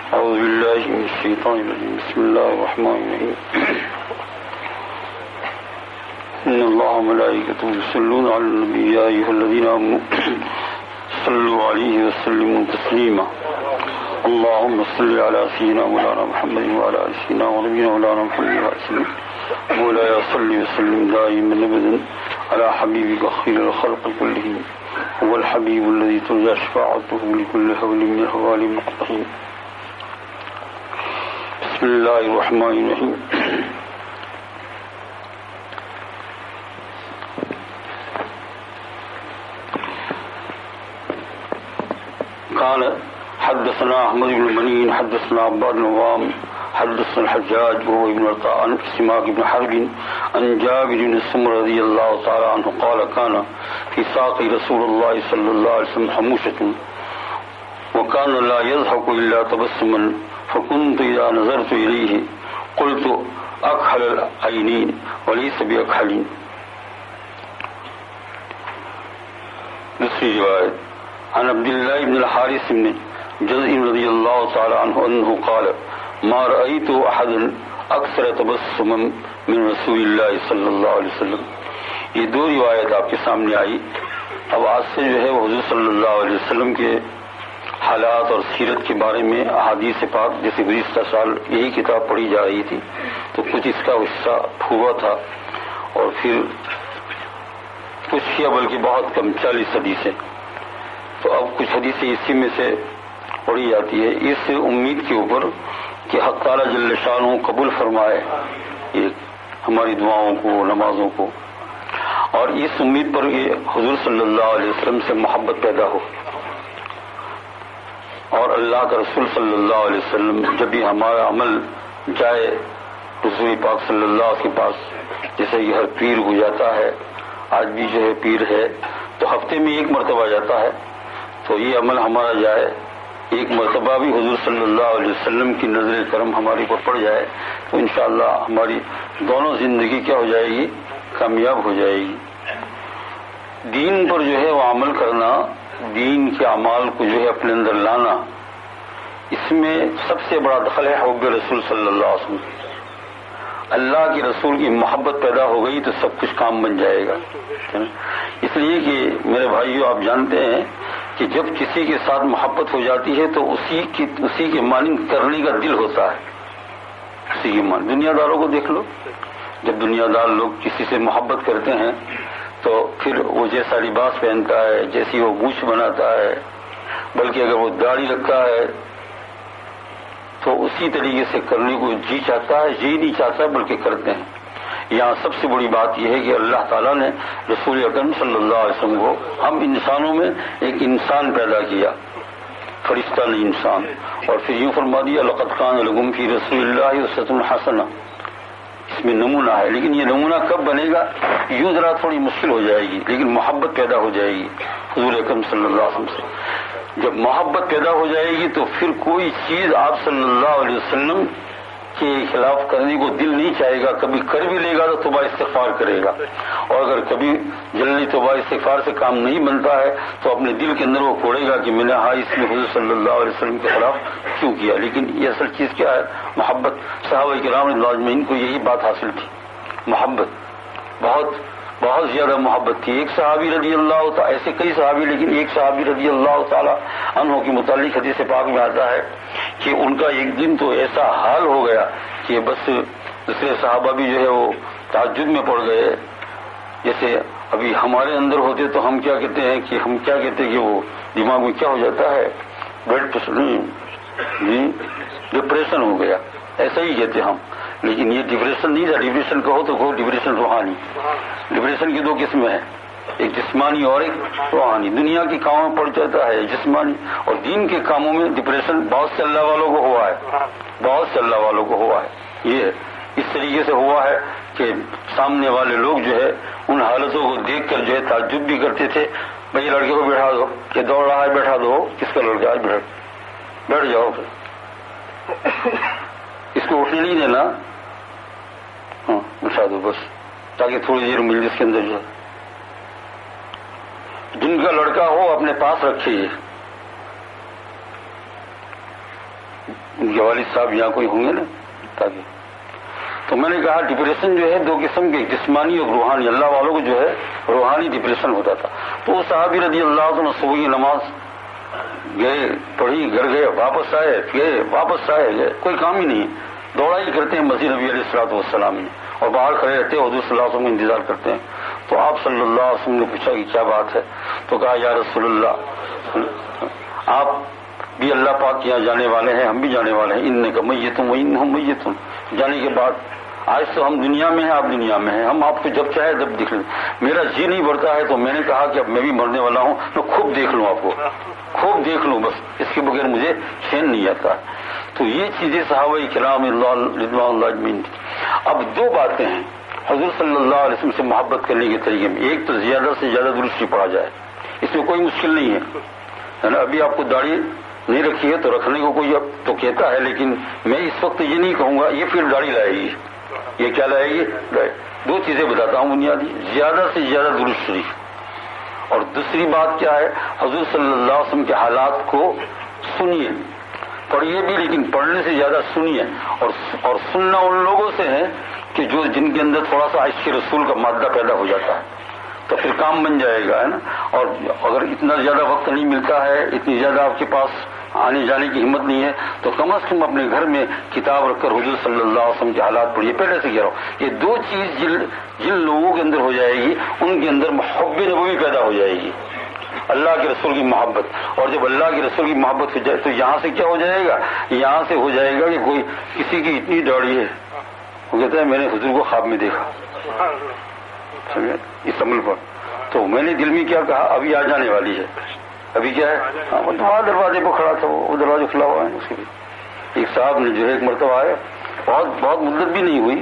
أعوذ بالله من الشيطان الرجيم بسم الله الرحمن الرحيم إن الله وملائكته يصلون على النبي يا أيها الذين آمنوا صلوا عليه وسلموا تسليما اللهم صل على سيدنا مولانا محمد وعلى آل سيدنا ونبينا مولانا محمد وسلم مولاي صل وسلم دائما أبدا على حبيبك خير الخلق كلهم هو الحبيب الذي ترجى شفاعته لكل هول من الهوال المقتحم بسم الله الرحمن الرحيم قال حدثنا أحمد بن منين حدثنا عباد بن عوام حدثنا الحجاج وهو ابن عطاء عن سماك بن حرب عن جابر بن سمرة رضي الله تعالى عنه قال كان في ساق رسول الله صلى الله عليه وسلم حموشة وكان لا يضحك إلا تبسما فكنت إذا نظرت إليه قلت أكحل العينين وليس بأكحلين. دوسری روایت عن عبد الله بن الحارث بن جزء رضي الله تعالى عنه أنه قال ما رأيت أحدا أكثر تبسما من رسول الله صلى الله عليه وسلم. یہ دو روایت آپ کے سامنے آئی. اب آج سے جو ہے وہ حضور صلی اللہ علیہ وسلم کے حالات اور سیرت کے بارے میں احادیث پاک جیسے گزشتہ سال یہی کتاب پڑھی جا رہی تھی تو کچھ اس کا حصہ ہوا تھا اور پھر کچھ کیا بلکہ بہت کم 40 حدیثیں. تو اب کچھ حدیثیں اسی میں سے پڑھی جاتی ہے اس امید کے اوپر کہ حق تعالی جل شانہ قبول فرمائے یہ ہماری دعاؤں کو نمازوں کو اور اس امید پر کہ حضور صلی اللہ علیہ وسلم سے محبت پیدا ہو اور اللہ کا رسول صلی اللہ علیہ وسلم جب بھی ہمارا عمل جائے رسول پاک صلی اللہ کے پاس جیسے یہ ہر پیر کو جاتا ہے آج بھی جو ہے پیر ہے تو ہفتے میں ایک مرتبہ جاتا ہے تو یہ عمل ہمارا جائے ایک مرتبہ بھی حضور صلی اللہ علیہ وسلم کی نظر کرم ہماری پر پڑ جائے تو انشاءاللہ ہماری دونوں زندگی کیا ہو جائے گی کامیاب ہو جائے گی. دین پر جو ہے وہ عمل کرنا دین کے اعمال کو جو ہے اپنے اندر لانا اس میں سب سے بڑا دخل ہے حب رسول صلی اللہ علیہ وسلم. اللہ کے رسول کی محبت پیدا ہو گئی تو سب کچھ کام بن جائے گا. اس لیے کہ میرے بھائیو آپ جانتے ہیں کہ جب کسی کے ساتھ محبت ہو جاتی ہے تو اسی کے مانند کرنے کا دل ہوتا ہے. اسی کے مانند دنیا داروں کو دیکھ لو جب دنیا دار لوگ کسی سے محبت کرتے ہیں تو پھر وہ جیسا لباس پہنتا ہے جیسی وہ گوچھ بناتا ہے بلکہ اگر وہ داڑھی رکھتا ہے تو اسی طریقے سے کرنے کو جی چاہتا ہے جی نہیں چاہتا بلکہ کرتے ہیں. یہاں سب سے بڑی بات یہ ہے کہ اللہ تعالیٰ نے رسول اکرم صلی اللہ علیہ وسلم کو ہم انسانوں میں ایک انسان پیدا کیا فرشتہ نہیں انسان اور پھر یوں فرما دیا لقد کان لکم فی رسول اللہ اسوۃ حسنہ. اس میں نمونہ ہے لیکن یہ نمونہ کب بنے گا یوں ذرا تھوڑی مشکل ہو جائے گی لیکن محبت پیدا ہو جائے گی حضور اکرم صلی اللہ علیہ وسلم سے. جب محبت پیدا ہو جائے گی تو پھر کوئی چیز آپ صلی اللہ علیہ وسلم کے خلاف کرنے کو دل نہیں چاہے گا. کبھی کر بھی لے گا تو توبہ استغفار کرے گا اور اگر کبھی جلدی توبہ استغفار سے کام نہیں بنتا ہے تو اپنے دل کے اندر وہ کوڑے گا کہ میں نے اس میں حضور صلی اللہ علیہ وسلم کے خلاف کیوں کیا. لیکن یہ اصل چیز کیا ہے محبت. صحابہ کرام رضی اللہ اجمعین کو یہی بات حاصل تھی محبت بہت بہت زیادہ محبت تھی. ایک صحابی رضی اللہ تعالیٰ ایسے کئی صحابی لیکن ایک صحابی رضی اللہ تعالیٰ عنہ کے متعلق حدیث پاک میں آتا ہے کہ ان کا ایک دن تو ایسا حال ہو گیا کہ بس دوسرے صحابہ بھی جو ہے وہ تعجب میں پڑ گئے. جیسے ابھی ہمارے اندر ہوتے تو ہم کیا کہتے ہیں کہ وہ دماغ میں کیا ہو جاتا ہے بلڈ پریشر ڈپریشن ہو گیا ایسا ہی کہتے ہم. لیکن یہ ڈپریشن نہیں تھا. ڈپریشن کہو تو کہو ڈپریشن روحانی. ڈپریشن کی دو قسمیں ہیں ایک جسمانی اور ایک روحانی. دنیا کے کاموں میں پڑ جاتا ہے جسمانی اور دین کے کاموں میں ڈپریشن بہت سے اللہ والوں کو ہوا ہے یہ اس طریقے سے ہوا ہے کہ سامنے والے لوگ جو ہے ان حالتوں کو دیکھ کر جو ہے تعجب بھی کرتے تھے. بھائی لڑکے کو بیٹھا دو کہ دوڑ رہا ہے بیٹھا دو کس کا لڑکا ہے بیٹھ جاؤ اس کو اٹھنے نہیں دینا بٹھا دو بس تاکہ تھوڑی دیر مل جس کے اندر جو جن کا لڑکا ہو اپنے پاس رکھیے ان کے والد صاحب یہاں کوئی ہوں گے نا تاکہ. تو میں نے کہا ڈپریشن جو ہے دو قسم کے، جسمانی اور روحانی. اللہ والوں کو جو ہے روحانی ڈپریشن ہوتا تھا. تو وہ صحابی رضی اللہ عنہ صبح کی نماز گئے، پڑھی، گھر گئے، واپس آئے، گئے، واپس آئے، گئے، کوئی کام ہی نہیں ہے. دوڑا ہی کرتے ہیں مسجد نبی علیہ الصلوۃ والسلام میں، اور باہر کھڑے رہتے ہیں، حضور صلی اللہ علیہ وسلم کا انتظار کرتے ہیں. تو آپ صلی اللہ علیہ وسلم نے پوچھا کہ کیا بات ہے؟ تو کہا یا رسول اللہ، آپ بھی اللہ پاک کے یہاں جانے والے ہیں، ہم بھی جانے والے ہیں. انک میتون و انہم میتون. جانے کے بعد آج تو ہم دنیا میں ہیں، آپ دنیا میں ہیں، ہم آپ کو جب چاہے جب دیکھ لیں. میرا جی نہیں بڑھتا ہے تو میں نے کہا کہ اب میں بھی مرنے والا ہوں، میں خوب دیکھ لوں آپ کو، خوب دیکھ لوں، بس اس کے بغیر مجھے چین نہیں آتا. تو یہ چیزیں صحابہ کرام رضوان اللہ اجمعین. اب دو باتیں ہیں حضور صلی اللہ علیہ وسلم سے محبت کرنے کے طریقے میں. ایک تو زیادہ سے زیادہ درست پڑھا جائے، اس میں کوئی مشکل نہیں ہے نا. ابھی آپ کو داڑھی نہیں رکھی ہے تو رکھنے کو کوئی اب تو کہتا ہے، لیکن میں اس وقت یہ نہیں کہوں گا یہ پھر داڑھی لائے گی، یہ کیا لائے گی. دو چیزیں بتاتا ہوں بنیادی، زیادہ سے زیادہ درست شریف. اور دوسری بات کیا ہے، حضور صلی اللہ علیہ وسلم کے حالات کو سنیے، پڑھیے بھی لیکن پڑھنے سے زیادہ سنیے. اور سننا ان لوگوں سے ہے کہ جن کے اندر تھوڑا سا عشق رسول کا مادہ پیدا ہو جاتا ہے، تو پھر کام بن جائے گا، ہے نا. اور اگر اتنا زیادہ وقت نہیں ملتا ہے، اتنی زیادہ آپ کے پاس آنے جانے کی ہمت نہیں ہے، تو کم از کم اپنے گھر میں کتاب رکھ کر حضور صلی اللہ علیہ وسلم کے حالات پڑھیے. پہلے سے کہہ رہا ہوں، یہ دو چیز جن لوگوں کے اندر ہو جائے گی، ان کے اندر محب نبوی پیدا ہو جائے گی، اللہ کے رسول کی محبت. اور جب اللہ کے رسول کی محبت ہو جائے تو یہاں سے کیا ہو جائے گا، یہاں سے ہو جائے گا کہ کوئی کسی کی اتنی داڑھی ہے، وہ کہتا ہے میں نے حضور کو خواب میں دیکھا اس عمل پر. تو میں نے دل میں کیا کہا، ابھی آ جانے والی ہے. ابھی کیا ہے، وہاں دروازے پہ کھڑا تھا، وہ دروازہ کھلا ہوا ہے اس کے لیے. ایک صاحب نے جو ہے ایک مرتبہ آیا، بہت مدت بھی نہیں ہوئی.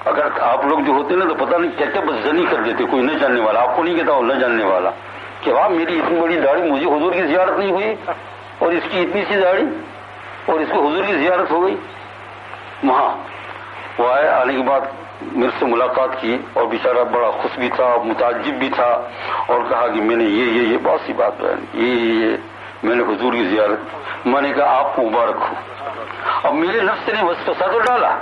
اگر آپ لوگ جو ہوتے نا تو پتہ نہیں کہتے بس زنی کر دیتے، کوئی نہ جاننے والا، آپ کو نہیں کہتا وہ نہ جاننے والا، کہ واہ میری اتنی بڑی داڑھی، مجھے حضور کی زیارت نہیں ہوئی، اور اس کی اتنی سی داڑھی، اور اس کو حضور کی زیارت ہو گئی. وہاں وہ آئے، آنے کے بعد میرے سے ملاقات کی، اور بیچارہ بڑا خوش بھی تھا، متعجب بھی تھا، اور کہا کہ میں نے یہ بہت سی بات یہ میں نے حضور کی زیارت. میں نے کہا آپ کو مبارک ہو. اب میرے نفس نے وسوسہ تو ڈالا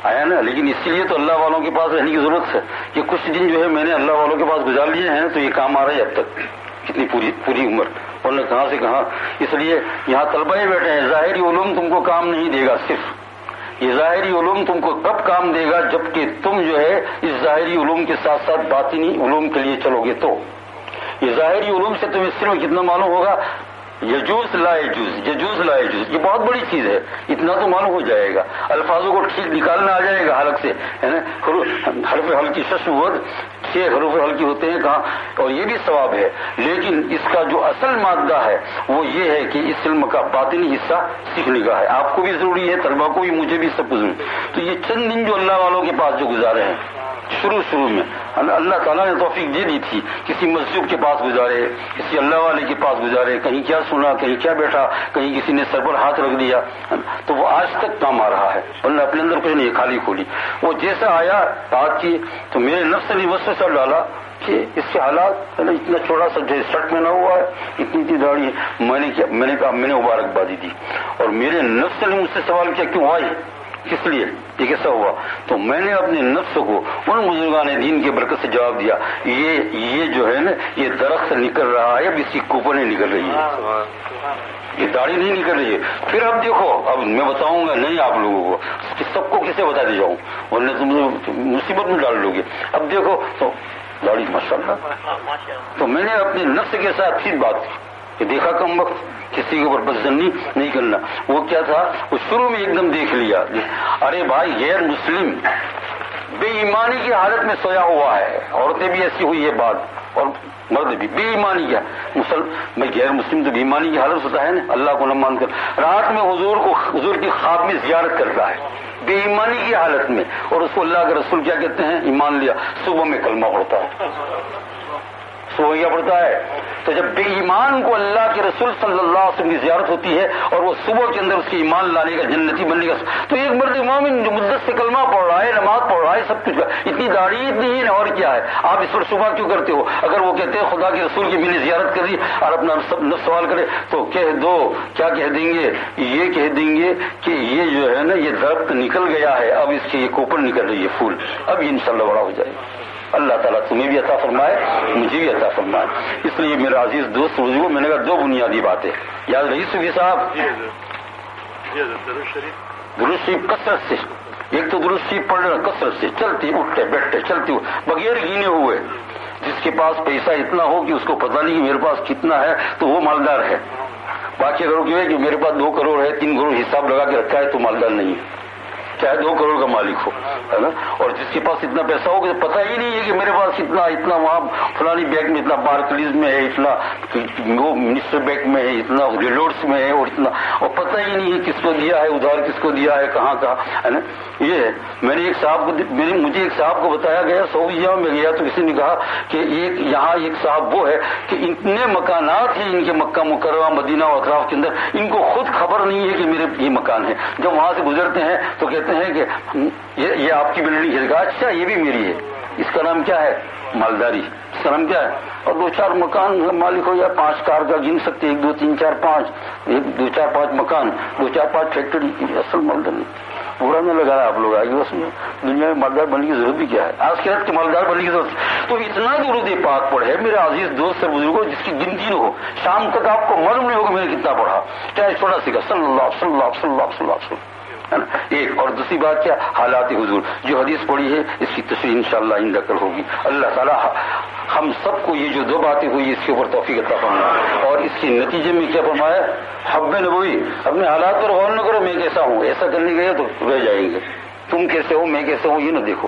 آیا نا، لیکن اس لیے تو اللہ والوں کے پاس رہنے کی ضرورت ہے کہ کچھ دن جو ہے میں نے اللہ والوں کے پاس گزار لیے ہیں، تو یہ کام آ رہا ہے اب تک کتنی پوری عمر. اور نے کہاں سے کہاں. اس لیے یہاں طلبہ ہی بیٹھے ہیں. ظاہری علوم تم کو کام نہیں دے گا، صرف یہ ظاہری علوم تم کو کب کام دے گا، جبکہ تم جو ہے اس ظاہری علوم کے ساتھ ساتھ باطنی علوم کے لیے چلو گے. تو یہ ظاہری علوم سے تمہیں صرف کتنا معلوم ہوگا، یجوز لا یجوز، یجوز لا یجوز، یہ بہت بڑی چیز ہے. اتنا تو معلوم ہو جائے گا، الفاظوں کو ٹھیک نکالنا آ جائے گا حلق سے، ہے نا. حرف ہلکی ششود 6 حروف ہلکی ہوتے ہیں کہاں، اور یہ بھی ثواب ہے. لیکن اس کا جو اصل مادہ ہے وہ یہ ہے کہ اس علم کا باطنی حصہ سیکھنے کا ہے. آپ کو بھی ضروری ہے، طلبا کو بھی، مجھے بھی، سب کو ضروری. تو یہ چند دن جو اللہ والوں کے پاس جو گزارے ہیں شروع میں، اللہ تعالیٰ نے توفیق دے دی تھی. کسی مسجد کے پاس گزارے، کسی اللہ والے کے پاس گزارے، کہیں کیا سنا، کہیں کیا بیٹھا، کہیں کسی نے سر پر ہاتھ رکھ دیا، تو وہ آج تک کام آ رہا ہے. اللہ اپنے اندر کچھ نہیں، خالی کھولی. وہ جیسا آیا بات کی تو میرے نفس نے وسوسہ ڈالا کہ اس کے حالات اتنا چھوٹا سا جو شرٹ میں نہ ہوا ہے، اتنی داڑھی ہے. میں نے کہا میں نے مبارکبادی دی. اور میرے نفس نے مجھ سے سوال کیا کیوں آئی، کس لیے، یہ کیسا ہوا. تو میں نے اپنے نفس کو ان بزرگان دین کے برکت سے جواب دیا، یہ جو ہے نا یہ درخت نکل رہا ہے، اب اس کی کوپنیں نکل رہی ہیں، یہ داڑھی نہیں نکل رہی ہے. پھر اب دیکھو، اب میں بتاؤں گا نہیں آپ لوگوں کو، سب کو کسے بتاتے جاؤں، ورنہ تم مصیبت میں ڈال لو گے. اب دیکھو تو داڑھی ماشاء اللہ. تو میں نے اپنے نفس کے ساتھ پھر بات کی کہ دیکھا کم وقت کسی کے اوپر بدظنی نہیں کرنا. وہ کیا تھا، وہ شروع میں ایک دم دیکھ لیا، ارے بھائی غیر مسلم بے ایمانی کی حالت میں سویا ہوا ہے. عورتیں بھی ایسی ہوئی ہے بات، اور مرد بھی بے ایمانی کیا میں غیر مسلم تو بے ایمانی کی حالت ہوتا ہے نا، اللہ کو نہ مان کر رات میں حضور کی خواب میں زیارت کرتا ہے بے ایمانی کی حالت میں، اور اس کو اللہ کے رسول کیا کہتے ہیں، ایمان لیا. صبح میں کلمہ پڑھتا ہے، صبح کیا پڑتا ہے؟ تو جب بے ایمان کو اللہ کے رسول صلی اللہ علیہ وسلم کی زیارت ہوتی ہے اور وہ صبح کے اندر اس کے ایمان لانے کا، جنتی بننے کا، تو ایک مرد مومن جو مدت سے کلمہ پڑھ رہا ہے، نماز پڑھ رہا ہے، سب کچھ، اتنی داڑھی اتنی ہے اور کیا ہے، آپ اس پر شبہ کیوں کرتے ہو؟ اگر وہ کہتے ہیں خدا کے رسول کی میں نے زیارت کر دی اور اپنا نفس سوال کرے تو کہہ دو، کیا کہہ دیں گے؟ یہ کہہ دیں گے کہ یہ جو ہے نا یہ درخت نکل گیا ہے، اب اس کی یہ کوپل نکل رہی ہے، پھول، اب یہ انشاءاللہ بڑا ہو جائے گا۔ اللہ تعالیٰ تمہیں بھی عطا فرمائے، مجھے بھی عطا فرمائے۔ اس لیے میرا عزیز دوست بزرگوں، میں نے کہا دو بنیادی باتیں یاد رہی صوفی صاحب۔ درود شریف کثرت سے، ایک تو درود شریف پڑھنا کثرت سے، چلتے اٹھتے بیٹھتے چلتے بغیر گینے ہوئے۔ جس کے پاس پیسہ اتنا ہو کہ اس کو پتہ نہیں کہ میرے پاس کتنا ہے تو وہ مالدار ہے، باقی اگر وہ کہ میرے پاس 2 کروڑ ہے، 3 کروڑ حساب لگا کے رکھا ہے تو مالدار نہیں ہے، چاہے 2 کروڑ کا مالک ہو، ہے نا۔ اور جس کے پاس اتنا پیسہ ہو کہ پتہ ہی نہیں ہے کہ میرے پاس اتنا وہاں فلانی بینک میں اتنا، بارکلیز میں ہے اتنا، وہ منسٹر بینک میں ہے اتنا، ریلوڈس میں ہے اور اتنا، اور پتہ ہی نہیں ہے کس کو دیا ہے، ادھار کس کو دیا ہے، کہاں ہے نا۔ یہ ہے، میں نے ایک صاحب کو، مجھے ایک صاحب کو بتایا گیا، سعودیہ میں گیا تو کسی نے کہا کہ یہاں ایک صاحب وہ ہے کہ اتنے مکانات ہیں ان کے مکہ مکرمہ مدینہ و اطراف کے اندر، ان کو خود خبر نہیں ہے کہ میرے یہ مکان ہے، جب وہاں سے گزرتے ہیں تو کہتے ہیں کہ یہ آپ کی بلڈنگ ہے، اچھا یہ بھی میری ہے، اس کا نام کیا ہے؟ مالداری۔ اس کا نام کیا ہے؟ اور 2-4 مکان مالک ہو یا 5 کار کا گن سکتے، 1 2 3 4 5، 2 4 5 مکان، 2 4 5 فیکٹری، اصل مالداری۔ برا نہ لگایا آپ لوگ آگے، اس میں دنیا میں مالدار بننے کی ضرورت بھی کیا ہے؟ آج کے رات کے مالدار بننے کی ضرورت، تو اتنا درود پاک پڑھے میرے عزیز دوست اور بزرگوں جس کی گنتی نہ ہو، شام تک آپ کو معلوم نہیں ہوگا میں نے کتنا پڑھا، چاہے چھوٹا سیکھا، صلی اللہ صلی اللہ صلی اللہ صلی اللہ صلی اللہ، ہے نا۔ ایک اور دوسری بات کیا؟ حالات حضور، جو حدیث پڑھی ہے اس کی تشریح انشاءاللہ آئندہ کل ہوگی۔ اللہ تعالیٰ ہم سب کو یہ جو 2 باتیں ہوئی اس کے اوپر توفیق عطا فرمائے، اور اس کے نتیجے میں کیا فرمایا؟ حب نبوی، اپنے حالات پر غور نہ کرو میں کیسا ہوں، ایسا کرنے گئے تو رہ جائیں گے، تم کیسے ہو میں کیسے ہوں یہ نہ دیکھو،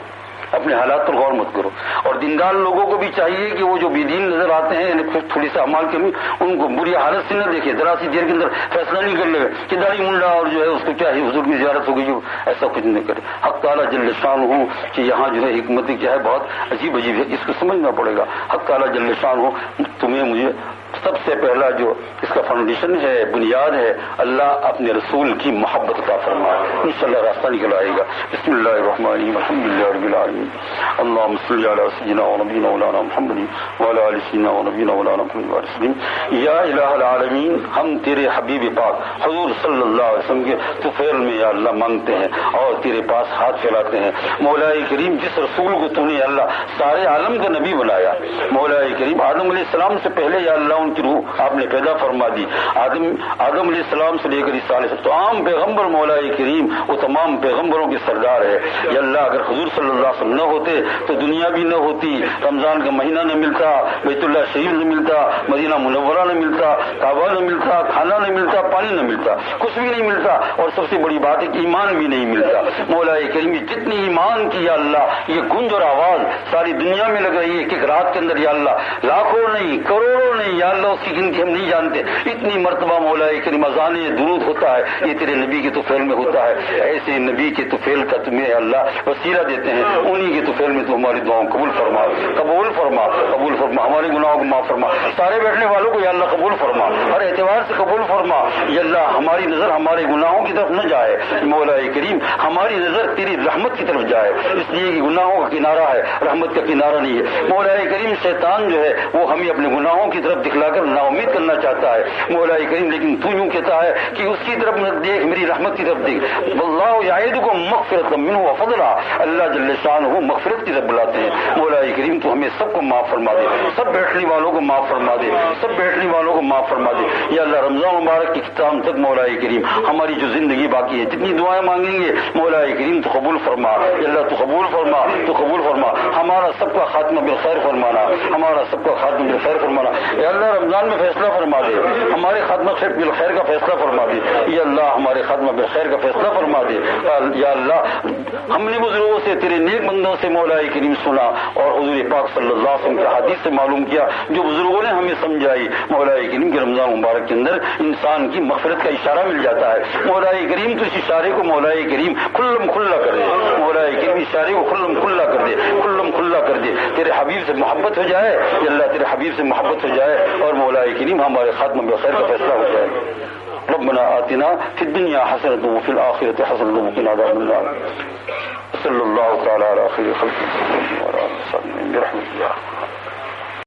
اپنے حالات پر غور مت کرو۔ اور دیندار لوگوں کو بھی چاہیے کہ وہ جو بے دین نظر آتے ہیں یعنی تھوڑی سا اعمال کے، ان کو بری حالت سے نہ دیکھے، ذرا سی دیر کے اندر فیصلہ نہیں کر لے کہ داڑھی منڈا اور جو ہے اس کو کیا ہے حضور کی زیارت ہو گئی، جو ایسا کچھ نہیں کرے۔ حق تعالیٰ جل شان ہو کہ یہاں جو ہے حکمت کیا ہے، بہت عجیب عجیب ہے، اس کو سمجھنا پڑے گا۔ حق تعالیٰ جل شان ہو تمہیں مجھے سب سے پہلا جو اس کا فاؤنڈیشن ہے، بنیاد ہے، اللہ اپنے رسول کی محبت عطا فرمائے، انشاءاللہ راستہ نکل آئے گا۔ بسم اللہ الرحمن الرحیم، الحمد للہ رب العالمین، اللہم صلی علی سیدنا و نبینا مولانا محمد وعلی آل سیدنا و نبینا مولانا محمد وسلم۔ یا الہ العالمین، ہم تیرے حبیب پاک حضور صلی اللہ علیہ وسلم کے طفیل میں یا اللہ مانگتے ہیں اور تیرے پاس ہاتھ پھیلاتے ہیں۔ مولا کریم، جس رسول کو تو نے اللہ سارے عالم کا نبی بنایا، مولا کریم آدم علیہ السلام سے پہلے یا اللہ ان کی روح آپ نے پیدا فرما دی، آدم علیہ السلام سے لے کر اس سال تو عام پیغمبر مولا کریم وہ تمام پیغمبروں کے سردار ہے۔ یا اللہ اگر حضور صلی اللہ علیہ وسلم نہ ہوتے تو دنیا بھی نہ ہوتی، رمضان کا مہینہ نہ ملتا، بیت اللہ شریف نہ ملتا، مدینہ منورہ نہ ملتا، کعبہ نہ ملتا، کھانا نہ ملتا، پانی نہ ملتا، کچھ بھی نہیں ملتا، اور سب سے بڑی بات ہے کہ ایمان بھی نہیں ملتا۔ مولا کریم جتنی ایمان کی یا اللہ یہ گونج اور آواز ساری دنیا میں لگ رہی ہے کہ ایک رات کے اندر یا اللہ لاکھوں نہیں کروڑوں نہیں یا اللہ اس کی گنتی ہم نہیں جانتے، اتنی مرتبہ مولا کریم اذان درود ہوتا ہے، یہ تیرے نبی کے طفیل میں ہوتا ہے۔ ایسے نبی کے طفیل کا تمہیں اللہ وسیلہ دیتے ہیں، انہی کے طفیل میں تو ہماری دعاؤں قبول فرما، قبول فرما، قبول فرما، ہمارے گناہوں کو معاف فرما، سارے بیٹھنے والوں کو یا اللہ قبول فرما، ہر اعتبار سے قبول فرما۔ یا اللہ ہماری نظر ہمارے گناہوں کی طرف نہ جائے، مولا کریم ہماری نظر تیری رحمت کی طرف جائے، اس لیے کہ گناہوں کا کنارہ ہے، رحمت کا کنارہ نہیں ہے۔ مولا کریم شیطان جو ہے وہ ہمیں اپنے گناہوں کی طرف دکھلا کر نا امید کرنا چاہتا ہے مولا کریم، لیکن تو یوں کہتا ہے کہ اس کی طرف مت دیکھ، میری رحمت کی طرف دیکھ۔ واللہ یعدکم مغفرۃ منہ وفضلا، اللہ جل شانہ مغفرت کی طرف بلاتے ہیں۔ مولا کریم تو ہمیں سب کو معاف فرما دے، سب بیٹھنے والوں کو معاف فرما دے، سب بیٹھنے والوں کو معاف فرما دے۔ یا اللہ رمضان مبارک کی اختتام تک مولا کریم ہماری جو زندگی باقی ہے جتنی دعائیں مانگیں گے مولا کریم تو قبول فرما، یا اللہ تو قبول فرما، تو قبول فرما، ہمارا سب کا خاتمہ بالخیر فرمانا، ہمارا سب کا خاتمہ بالخیر فرمانا۔ یا اللہ رمضان میں فیصلہ فرما دے، ہمارے خاتمہ خاتمہ بالخیر کا فیصلہ فرما دے، یا اللہ ہمارے خاتمہ بالخیر کا فیصلہ فرما دے۔ یا اللہ ہم نے بزرگوں سے تیرے نیک بندوں سے مولا کریم سنا اور حضور پاک صلی اللہ علیہ وسلم کے حدیث سے معلوم کیا جو بزرگوں نے ہمیں سمجھائی۔ مولا کریم کے رمضان مبارک کے اندر انسان کی مغفرت کا اشارہ مل جاتا ہے۔ مولا کریم تو اس اشارے کو مولا کریم کھلم کھلا کر دے، مولا کریم اشارے کو کھلم کھلا کر دے، کھلم کھلا کر دے، تیرے حبیب سے محبت ہو جائے، یا اللہ تیرے حبیب سے محبت ہو جائے اور مولا کریم ہمارے خاتمہ بخیر کا فیصلہ ہو جائے۔ ربنا آتنا فی الدنیا حسنۃ وفی الآخرۃ حسنۃ وقنا عذاب النار۔ صلی اللہ تعالی علی خیر خلقہ وعلی آلہ وصحبہ برحمتہ اللہ۔